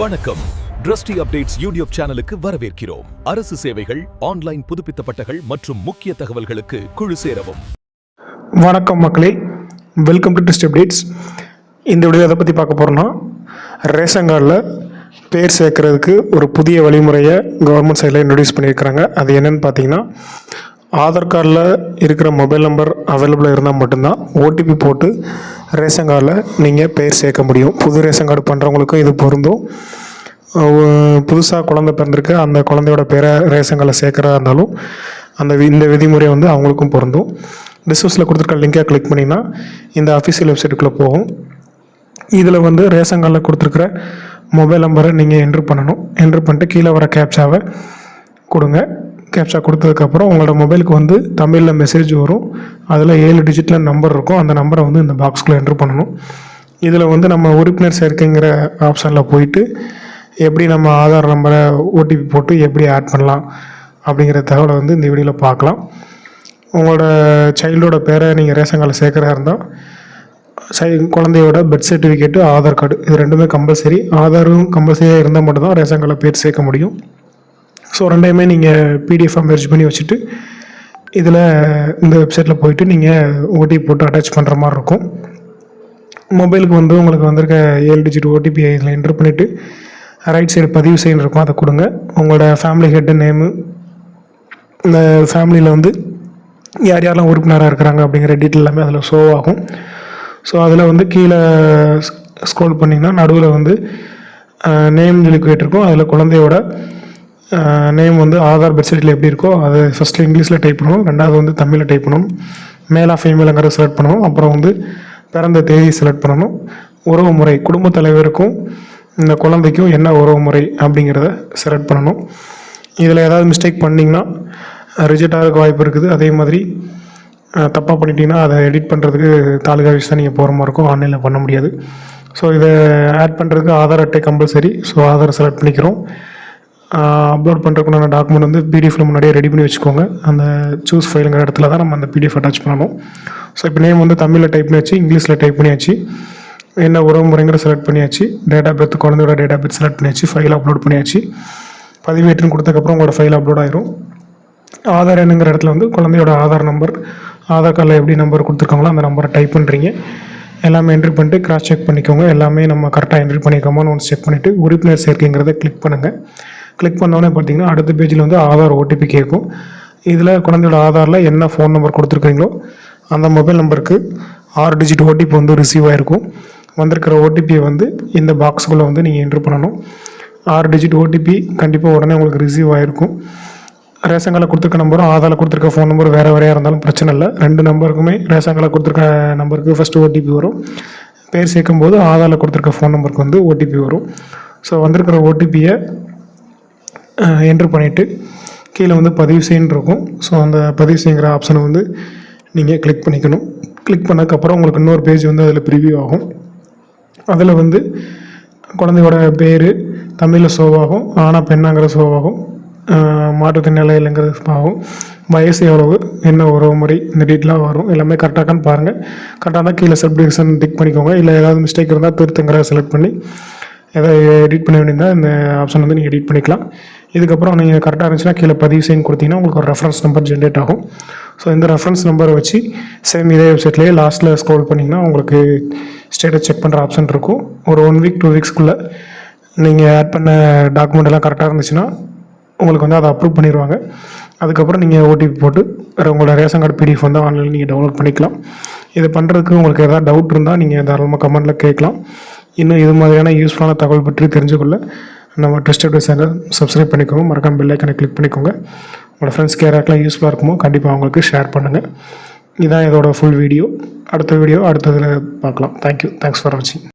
வணக்கம். Trustee updates YouTube சேனலுக்கு வரவேற்கிறோம். அரசு சேவைகள், ஆன்லைன் புதுப்பித்தப்பட்டகள் மற்றும் முக்கிய தகவல்களுக்கு குழு சேரவும். வணக்கம் மக்களே, வெல்கம் டு ட்ரஸ்டி அப்டேட்ஸ். இந்த வீடியோ எதை பற்றி பார்க்க போகிறோன்னா, ரேஷன் கார்டில் பேர் சேர்க்கறதுக்கு ஒரு புதிய வழிமுறையை கவர்மெண்ட் சைடில் இன்ட்ரடியூஸ் பண்ணியிருக்கிறாங்க. அது என்னென்னு பார்த்தீங்கன்னா, ஆதார் கார்டில் இருக்கிற மொபைல் நம்பர் அவைலபிளாக இருந்தால் மட்டும்தான் ஓடிபி போட்டு ரேஷன் கார்டில் நீங்கள் பேர் சேர்க்க முடியும். புது ரேஷன் கார்டு பண்ணுறவங்களுக்கும் இது பொருந்தும். புதுசாக குழந்தை பிறந்திருக்கு, அந்த குழந்தையோட பேரை ரேஷன் கார்டில் சேர்க்குறதா இருந்தாலும் இந்த விதிமுறை அவங்களுக்கும் பொருந்தும். டிஸ்கிரிப்ஷனில் கொடுத்துருக்க லிங்கை கிளிக் பண்ணிங்கன்னா இந்த அஃபிஷியல் வெப்சைட்டுக்குள்ளே போகும். இதில் ரேஷன் கார்டில் கொடுத்துருக்குற மொபைல் நம்பரை நீங்கள் என்ட்ரு பண்ணணும். என்ட்ரு பண்ணிட்டு கீழே வர கேப்சாவை கொடுங்க. கேப்சா கொடுத்ததுக்கப்புறம் உங்களோட மொபைலுக்கு தமிழில் மெசேஜ் வரும். அதில் 7 டிஜிட்டில் நம்பர் இருக்கும். அந்த நம்பரை இந்த பாக்ஸ்குள்ளே என்ட்ரு பண்ணணும். இதில் நம்ம உறுப்பினர் சேர்க்கைங்கிற ஆப்ஷனில் போயிட்டு எப்படி நம்ம ஆதார் நம்பரை ஓடிபி போட்டு எப்படி ஆட் பண்ணலாம் அப்படிங்கிற தகவலை இந்த வீடியோவில் பார்க்கலாம். உங்களோட சைல்டோட பேரை நீங்கள் ரேஷன் கார்டில் சேர்க்குறதா இருந்தால் குழந்தையோட பர்த் சர்டிஃபிகேட்டு, ஆதார் கார்டு, இது ரெண்டுமே கம்பல்சரி. ஆதாரும் கம்பல்சரியாக இருந்தால் மட்டும்தான் ரேஷன் கார்டில் பேர் சேர்க்க முடியும். ஸோ ரெண்டையுமே நீங்கள் பிடிஎஃபாக மெர்ஜ் பண்ணி வச்சுட்டு இதில் இந்த வெப்சைட்டில் போயிட்டு நீங்கள் ஓடிபி போட்டு அட்டாச் பண்ணுற மாதிரி இருக்கும். மொபைலுக்கு உங்களுக்கு வந்திருக்க 7 டிஜிட் ஓடிபி இதில் என்ட்ரு பண்ணிவிட்டு ரைட் சைடு பதிவு செய்யணும் இருக்கும், அதை கொடுங்க. உங்களோட ஃபேமிலி ஹெட்டு நேமு, இந்த ஃபேமிலியில் யார் யாரெல்லாம் உறுப்பினராக இருக்கிறாங்க அப்படிங்கிற டீட்டெயில் எல்லாமே அதில் ஷோ ஆகும். ஸோ அதில் கீழே ஸ்க்ரோல் பண்ணிங்கன்னா நடுவில் நேம் சொல்லி கேட்டிருக்கும். அதில் குழந்தையோட நேம் ஆதார் பர்த் சர்டிஃபிகேட்டில் எப்படி இருக்கோ அதை ஃபஸ்ட்டு இங்கிலீஷில் டைப் பண்ணணும், ரெண்டாவது தமிழில் டைப் பண்ணணும். மேலா ஃபீமேலுங்கிறத செலக்ட் பண்ணணும். அப்புறம் பிறந்த தேதி செலக்ட் பண்ணணும். உறவு முறை, குடும்ப தலைவருக்கும் இந்த குழந்தைக்கும் என்ன உறவு முறை அப்படிங்கிறத செலக்ட் பண்ணணும். இதில் ஏதாவது மிஸ்டேக் பண்ணிங்கன்னா ரிஜெக்ட் ஆகிறதுக்கு வாய்ப்பு இருக்குது. அதே மாதிரி தப்பாக பண்ணிட்டீங்கன்னா அதை எடிட் பண்ணுறதுக்கு தாலுகா ஆஃபீஸ் தான் நீங்கள் போகிற மாதிரி இருக்கும், ஆன்லைனில் பண்ண முடியாது. ஸோ இதை ஆட் பண்ணுறதுக்கு ஆதார் அட்டை கம்பல்சரி. ஸோ ஆதார் செலக்ட் பண்ணிக்கிறோம். அப்லோட் பண்ணுறதுக்குண்டான டாக்குமெண்ட் பிடிஎஃப்ல முன்னாடியே ரெடி பண்ணி வச்சுக்கோங்க. அந்த சூஸ் ஃபைலுங்கிற இடத்துல தான் நம்ம அந்த பிடிஎஃப் அட்டாச் பண்ணணும். ஸோ இப்போ நேம் தமிழில் டைப் பண்ணியாச்சு, இங்கிலீஷில் டைப் பண்ணியாச்சு, என்ன உறவு முறைங்கிற செலக்ட் பண்ணியாச்சு, டேட் ஆஃப் பர்த், குழந்தையோட டேட் ஆஃப் பர்த் செலக்ட் பண்ணியாச்சு, ஃபைல் அப்லோட் பண்ணியாச்சு. பதிவேற்றுன்னு கொடுத்ததுக்கப்புறம் உங்களோட ஃபைல் அப்லோட் ஆயிரும். ஆதார் எண்ணுங்கிற இடத்துல குழந்தையோட ஆதார் நம்பர், ஆதார் கார்டில் எப்படி நம்பர் கொடுத்துருக்காங்களோ அந்த நம்பரை டைப் பண்ணுறீங்க. எல்லாமே என்ட்ரி பண்ணிட்டு கிராஸ் செக் பண்ணிக்கோங்க. எல்லாமே நம்ம கரெக்டாக என்ட்ரி பண்ணிக்கோமான்னு ஒன்று செக் பண்ணிவிட்டு உறுப்பினர் சேர்க்கைங்கிறத கிளிக் பண்ணுங்கள். கிளிக் பண்ணோன்னே பார்த்தீங்கன்னா அடுத்த பேஜில் ஆதார் ஓடிபி கேட்கும். இதில் குழந்தையோட ஆதாரில் என்ன ஃபோன் நம்பர் கொடுத்துருக்கீங்களோ அந்த மொபைல் நம்பருக்கு 6 டிஜிட் ஓடிபி ரிசீவ் ஆகிருக்கும். வந்திருக்கிற ஓடிபியை இந்த பாக்ஸுக்குள்ளே நீங்கள் என்ட்ரு பண்ணணும். 6 டிஜிட் ஓடிபி கண்டிப்பாக உடனே உங்களுக்கு ரிசீவ் ஆகிருக்கும். ரேஷன் கார்டில் கொடுத்துருக்க நம்பரும் ஆதாரில் கொடுத்துருக்க ஃபோன் நம்பர் வேறு வேறையாக இருந்தாலும் பிரச்சனை இல்லை. 2 நம்பருக்குமே ரேஷன் கார்டில் கொடுத்துருக்க நம்பருக்கு ஃபஸ்ட்டு ஓடிபி வரும். பேர் சேர்க்கும் போது ஆதாரில் கொடுத்துருக்க ஃபோன் நம்பருக்கு ஓடிபி வரும். ஸோ வந்திருக்கிற ஓடிபியை என்ட்ரு பண்ணிவிட்டு கீழே பதிவு செய்யணும் இருக்கும். ஸோ அந்த பதிவு செய்கிற ஆப்ஷனை நீங்கள் கிளிக் பண்ணிக்கணும். கிளிக் பண்ணதுக்கப்புறம் உங்களுக்கு இன்னொரு பேஜ் அதில் ப்ரிவியூ ஆகும். அதில் குழந்தையோட பேர் தமிழில் ஷோவாகும், ஆனா பெண்ணாங்கிற ஷோவாகும், மாற்றுத்திறனாளிங்கிறது ஆகும், வயசு எவ்வளவு, என்ன உறவு முறை, இந்த டீட்டெயிலாக வரும். எல்லாமே கரெக்டாகான்னு பாருங்கள். கரெக்டாக தான் கீழே சப்டிவிஷன் டிக் பண்ணிக்கோங்க. இல்லை ஏதாவது மிஸ்டேக் இருந்தால் திருத்தங்கிற செலக்ட் பண்ணி எதாவது எடிட் பண்ண வேண்டியதாக இந்த ஆப்ஷன் நீங்கள் எடிட் பண்ணிக்கலாம். இதுக்கப்புறம் நீங்கள் கரெக்டாக இருந்துச்சுன்னா கீழே பதிவு செய்யு கொடுத்தீங்கன்னா உங்களுக்கு ஒரு ரெஃபரன்ஸ் நம்பர் ஜென்ரேட் ஆகும். ஸோ இந்த ரெஃபரன்ஸ் நம்பரை வச்சு சேம் இதே வெப்சைட்லேயே லாஸ்ட்டில் ஸ்க்ரோல் பண்ணிங்கன்னா உங்களுக்கு ஸ்டேட்டஸ் செக் பண்ணுற ஆப்ஷன் இருக்கும். ஒரு 1 வீக் 2 வீக்ஸ்க்குள்ளே நீங்கள் ஆட் பண்ண டாக்குமெண்ட் எல்லாம் கரெக்டாக இருந்துச்சுன்னா உங்களுக்கு அதை அப்ரூவ் பண்ணிடுவாங்க. அதுக்கப்புறம் நீங்கள் ஓடிபி போட்டு உங்களோட ரேஷன் கார்டு பிடிஎஃப் ஆன்லைனில் நீங்கள் டவுன்லோட் பண்ணிக்கலாம். இது பண்ணுறதுக்கு உங்களுக்கு எதாவது டவுட் இருந்தால் நீங்கள் தாராளமாக கமெண்ட்டில் கேட்கலாம். இன்னும் இது மாதிரியான யூஸ்ஃபுல்லான தகவல் பற்றி தெரிஞ்சுக்கொள்ள நம்ம ட்ரஸ்ட் அப்டேட்ஸ் சேனல் சப்ஸ்கிரைப் பண்ணிக்கோங்க. மறக்காம பெல் ஐக்கனை கிளிக் பண்ணிக்கோங்க. உங்களோட ஃப்ரெண்ட்ஸ்க்கு யாராக்கெல்லாம் யூஸ்ஃபுல்லாக இருக்குமோ கண்டிப்பாக அவங்களுக்கு ஷேர் பண்ணுங்கள். இதுதான் இதோட ஃபுல் வீடியோ. அடுத்த வீடியோ அடுத்ததில் பார்க்கலாம். தேங்க்யூ. தேங்க்ஸ் ஃபார் வாட்சிங்.